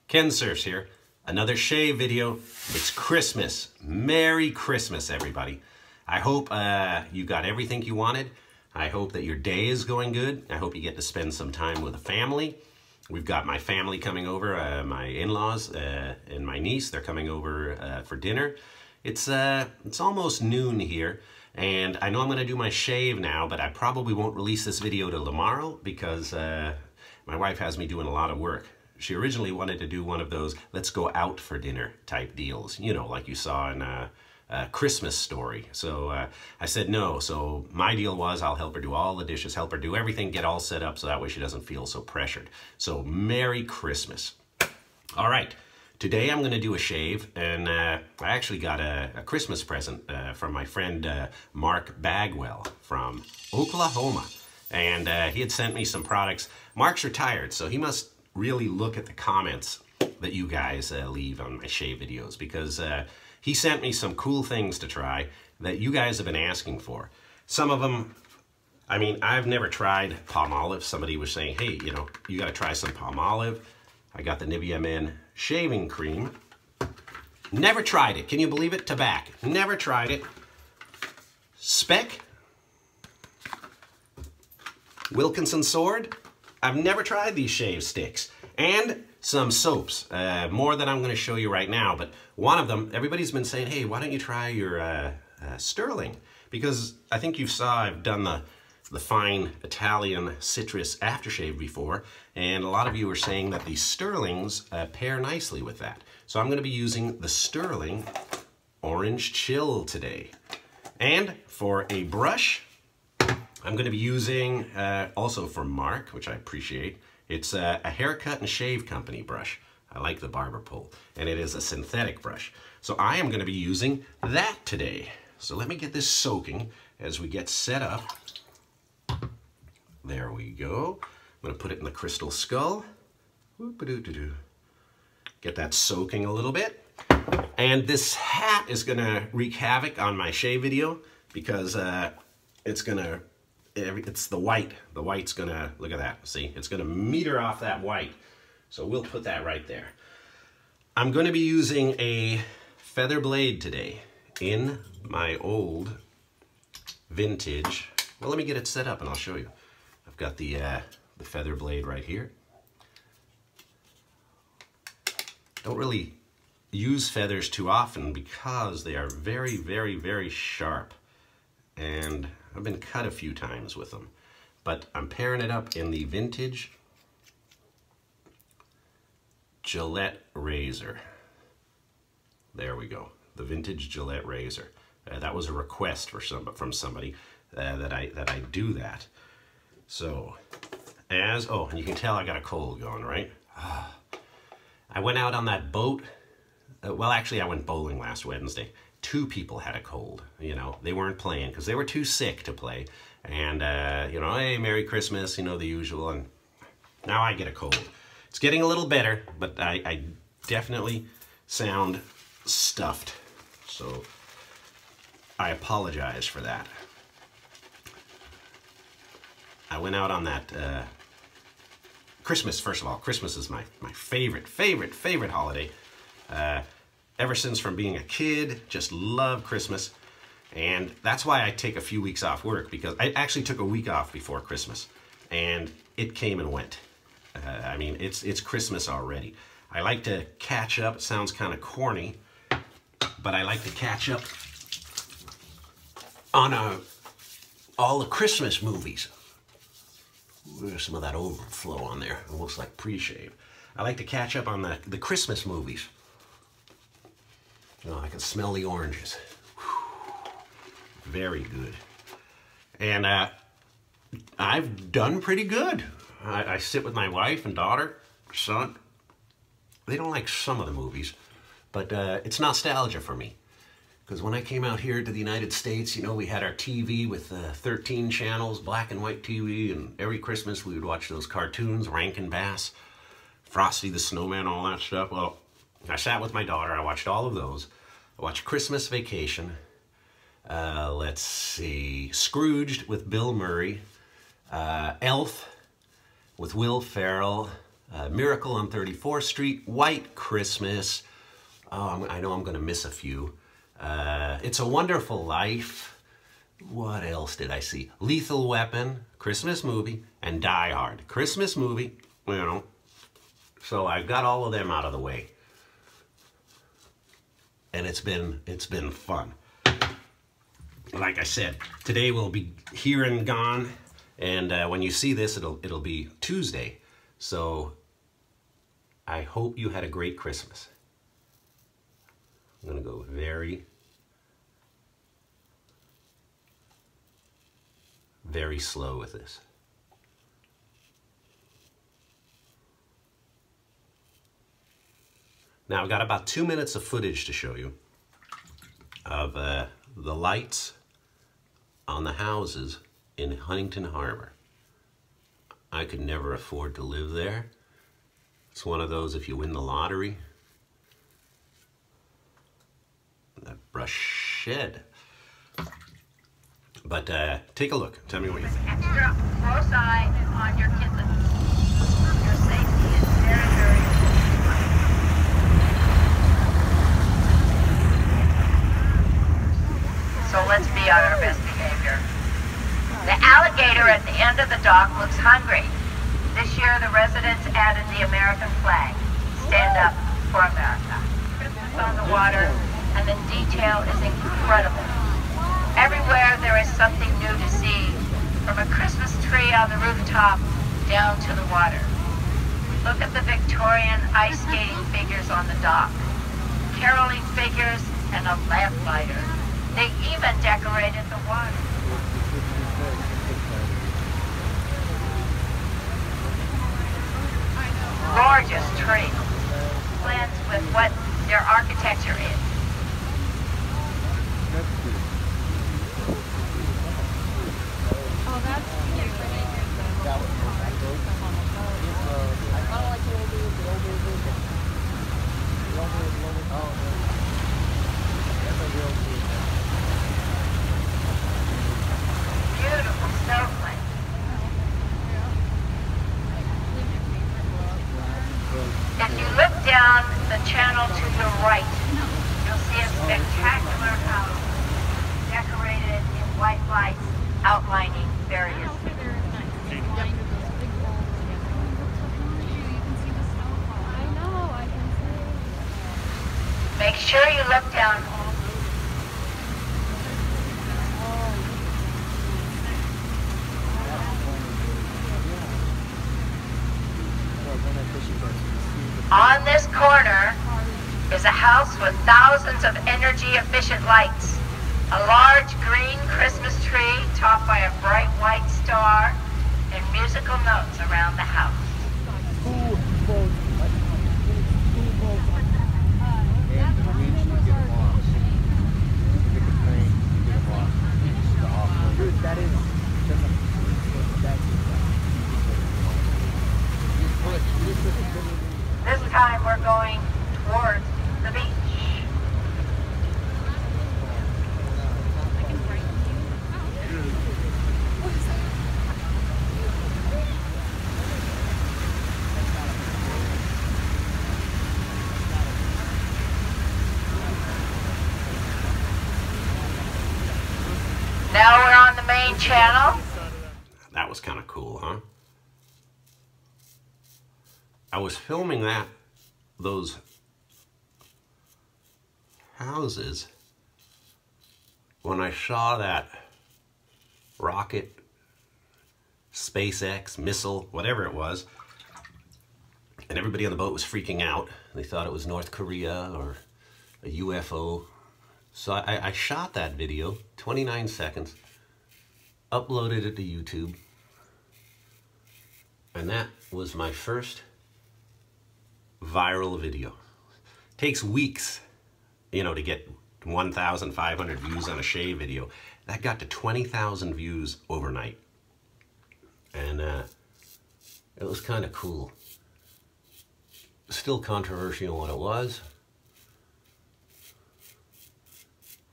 Ken Surfs here. Another shave video. It's Christmas. Merry Christmas, everybody. I hope you got everything you wanted. I hope that your day is going good. I hope you get to spend some time with a family. We've got my family coming over, my in-laws and my niece. They're coming over for dinner. It's almost noon here, and I know I'm going to do my shave now, but I probably won't release this video till tomorrow because my wife has me doing a lot of work. She originally wanted to do one of those let's go out for dinner type deals, you know, like you saw in a Christmas Story. So I said no. So my deal was I'll help her do all the dishes, help her do everything, get all set up so that way she doesn't feel so pressured. So Merry Christmas. All right. Today I'm going to do a shave, and I actually got a Christmas present from my friend Marc Bagwell from Oklahoma. And he had sent me some products. Marc's retired, so he must really look at the comments that you guys leave on my shave videos, because he sent me some cool things to try that you guys have been asking for. Some of them, I mean, I've never tried Palmolive. Somebody was saying, hey, you know, you got to try some Palmolive. I got the Nivea Men shaving cream. Never tried it. Can you believe it? Tobacco. Never tried it. Speck. Wilkinson Sword. I've never tried these shave sticks. And some soaps. More than I'm going to show you right now. But one of them, everybody's been saying, hey, why don't you try your Stirling? Because I think you saw I've done the fine Italian citrus aftershave before. And a lot of you are saying that the Stirlings pair nicely with that. So I'm going to be using the Stirling Orange Chill today. And for a brush, I'm going to be using, also from Marc, which I appreciate, it's a haircut and shave company brush. I like the barber pole, and it is a synthetic brush. So I am going to be using that today. So let me get this soaking as we get set up. There we go. I'm going to put it in the crystal skull. Whoop-a-doo-doo-doo. Get that soaking a little bit. And this hat is going to wreak havoc on my shave video because it's the white. The white's gonna, look at that, see? It's gonna meter off that white. So we'll put that right there. I'm gonna be using a feather blade today in my old vintage. Well, let me get it set up and I'll show you. I've got the feather blade right here. Don't really use feathers too often because they are very, very, very sharp. And I've been cut a few times with them, but I'm pairing it up in the vintage Gillette razor. There we go, the vintage Gillette razor. That was a request from somebody that I do that. So, and you can tell I got a cold going, right? I went out on that boat. Well, actually, I went bowling last Wednesday. 2 people had a cold, you know, they weren't playing because they were too sick to play. And, you know, hey, Merry Christmas, you know, the usual. And now I get a cold. It's getting a little better, but I definitely sound stuffed. So I apologize for that. I went out on that Christmas, first of all. Christmas is my favorite holiday. Ever since from being a kid, just love Christmas. And that's why I take a few weeks off work, because I actually took a week off before Christmas and it came and went. I mean, it's Christmas already. I like to catch up. It sounds kind of corny, but I like to catch up on all the Christmas movies. There's some of that overflow on there, almost like pre-shave. I like to catch up on the Christmas movies. Oh, I can smell the oranges. Whew. Very good. And I've done pretty good. I sit with my wife and daughter, son. They don't like some of the movies, but it's nostalgia for me. Because when I came out here to the United States, you know, we had our TV with 13 channels, black and white TV, and every Christmas we would watch those cartoons, Rankin Bass, Frosty the Snowman, all that stuff. Well, I sat with my daughter, I watched all of those. I watched Christmas Vacation, let's see, Scrooged with Bill Murray, Elf with Will Ferrell, Miracle on 34th Street, White Christmas. Oh, I know I'm going to miss a few. It's a Wonderful Life. What else did I see? Lethal Weapon, Christmas movie, and Die Hard. Christmas movie, you know. So I've got all of them out of the way. And it's been fun. Like I said, today we'll be here and gone. And when you see this, it'll be Tuesday. So I hope you had a great Christmas. I'm going to go very slow with this. Now I've got about 2 minutes of footage to show you of the lights on the houses in Huntington Harbor. I could never afford to live there. It's one of those, if you win the lottery. That brush shed. But take a look. Tell me what you think. Extra close eye on your kittens. Your safety is very, very important. So let's be on our best behavior. The alligator at the end of the dock looks hungry. This year the residents added the American flag. Stand up for America. Christmas on the water, and the detail is incredible. Everywhere there is something new to see, from a Christmas tree on the rooftop down to the water. Look at the Victorian ice skating figures on the dock, caroling figures, and a lamplighter. They even decorated the water. Gorgeous tree. Blends with what their architecture is. Oh, that's cute. Beautiful snowflake. If you look down the channel to your right, you'll see a spectacular house decorated in white lights outlining various figures. Make sure you look down. On this corner is a house with thousands of energy-efficient lights, a large green Christmas tree topped by a bright white star, and musical notes around the house. This time we're going towards the beach. Now we're on the main channel. That was kind of cool, huh? I was filming those houses when I saw that rocket, SpaceX, missile, whatever it was, and everybody on the boat was freaking out. They thought it was North Korea or a UFO. So I shot that video, 29 seconds, uploaded it to YouTube, and that was my first viral video. Takes weeks, you know, to get 1,500 views on a shave video. That got to 20,000 views overnight. And it was kind of cool. Still controversial when it was.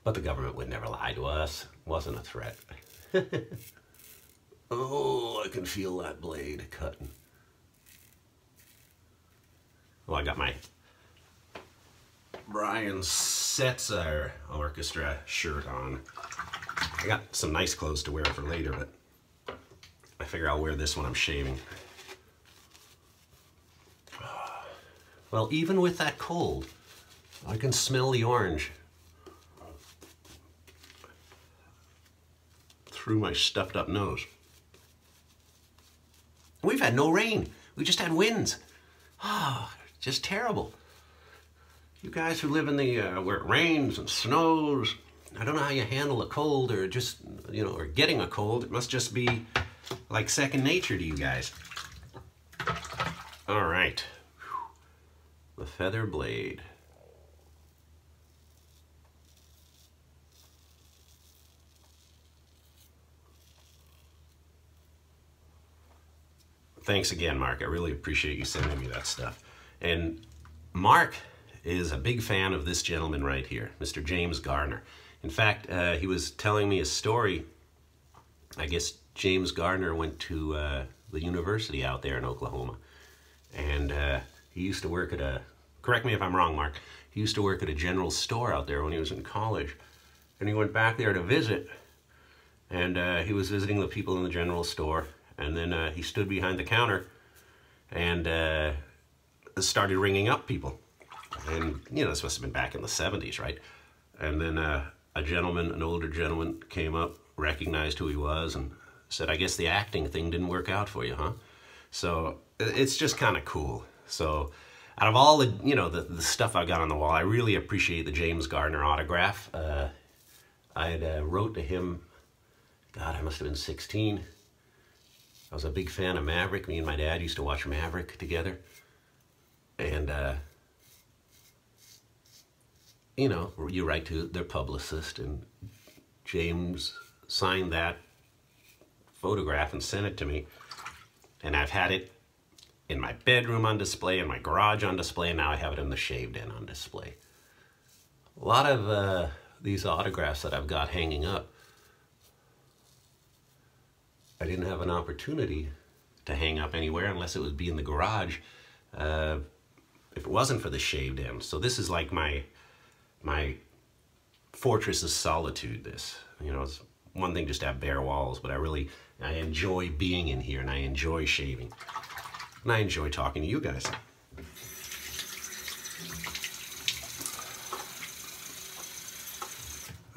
But the government would never lie to us. Wasn't a threat. Oh, I can feel that blade cutting. Well, I got my Brian Setzer Orchestra shirt on. I got some nice clothes to wear for later, but I figure I'll wear this when I'm shaving. Well, even with that cold, I can smell the orange through my stuffed up nose. We've had no rain. We just had winds. Oh, just terrible. You guys who live in the, where it rains and snows, I don't know how you handle a cold or just, you know, or getting a cold. It must just be like second nature to you guys. All right. The feather blade. Thanks again, Mark. I really appreciate you sending me that stuff. And Mark is a big fan of this gentleman right here, Mr. James Gardner. In fact, he was telling me a story. I guess James Gardner went to the university out there in Oklahoma. And he used to work at a, correct me if I'm wrong, Mark, he used to work at a general store out there when he was in college. And he went back there to visit. And he was visiting the people in the general store. And then he stood behind the counter and started ringing up people. And, you know, this must have been back in the 70s, right? And then a gentleman, an older gentleman, came up, recognized who he was, and said, I guess the acting thing didn't work out for you, huh? So it's just kind of cool. So out of all the, you know, the stuff I got on the wall, I really appreciate the James Gardner autograph. I had wrote to him, God, I must have been 16. I was a big fan of Maverick. Me and my dad used to watch Maverick together. And, you know, you write to their publicist, and James signed that photograph and sent it to me. And I've had it in my bedroom on display, in my garage on display, and now I have it in the shaved in on display. A lot of these autographs that I've got hanging up, I didn't have an opportunity to hang up anywhere unless it would be in the garage if it wasn't for the shaved in. So this is like my fortress of solitude. This, you know, it's one thing just to have bare walls, but I enjoy being in here, and I enjoy shaving, and I enjoy talking to you guys.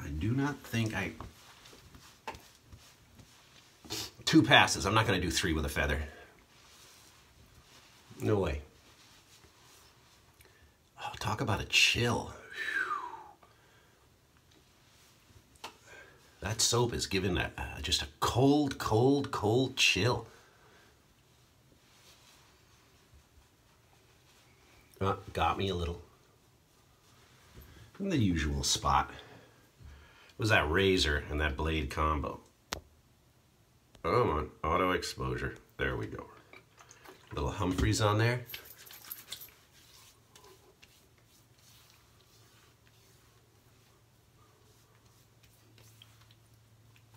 I do not think 2 passes. I'm not going to do 3 with a feather. No way. Oh, talk about a chill. Whew. That soap is giving just a cold, cold, cold chill. Got me a little. In the usual spot. It was that razor and that blade combo. Oh, on auto exposure. There we go. Little Humphreys on there.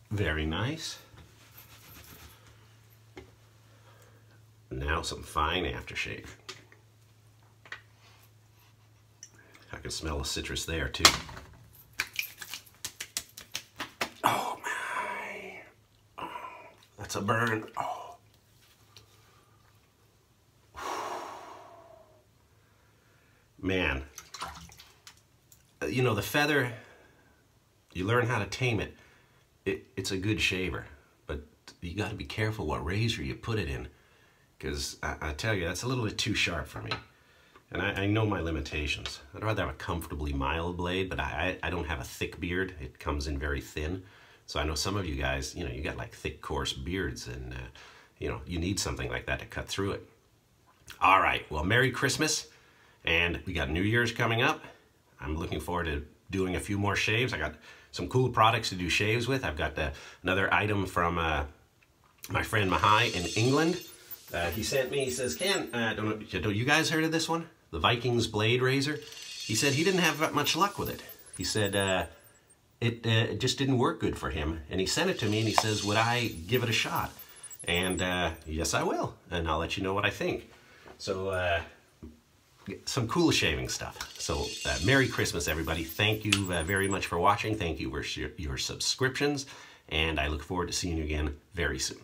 Very nice. Now some fine aftershave. I can smell the citrus there too. Oh my. Oh, that's a burn. Oh. Man. You know, the feather, you learn how to tame it. It's a good shaver, but you got to be careful what razor you put it in, because I tell you, that's a little bit too sharp for me. And I know my limitations. I'd rather have a comfortably mild blade, but I don't have a thick beard. It comes in very thin. So I know some of you guys, you know, you got like thick, coarse beards, and, you know, you need something like that to cut through it. All right, well, Merry Christmas, and we got New Year's coming up. I'm looking forward to doing a few more shaves. I got some cool products to do shaves with. I've got another item from my friend Mahai in England. He sent me, he says, Ken, don't you guys heard of this one? The Vikings blade razor. He said he didn't have much luck with it. He said it just didn't work good for him. And he sent it to me and he says, would I give it a shot? And yes, I will. And I'll let you know what I think. So some cool shaving stuff. So Merry Christmas, everybody. Thank you very much for watching. Thank you for your subscriptions. And I look forward to seeing you again very soon.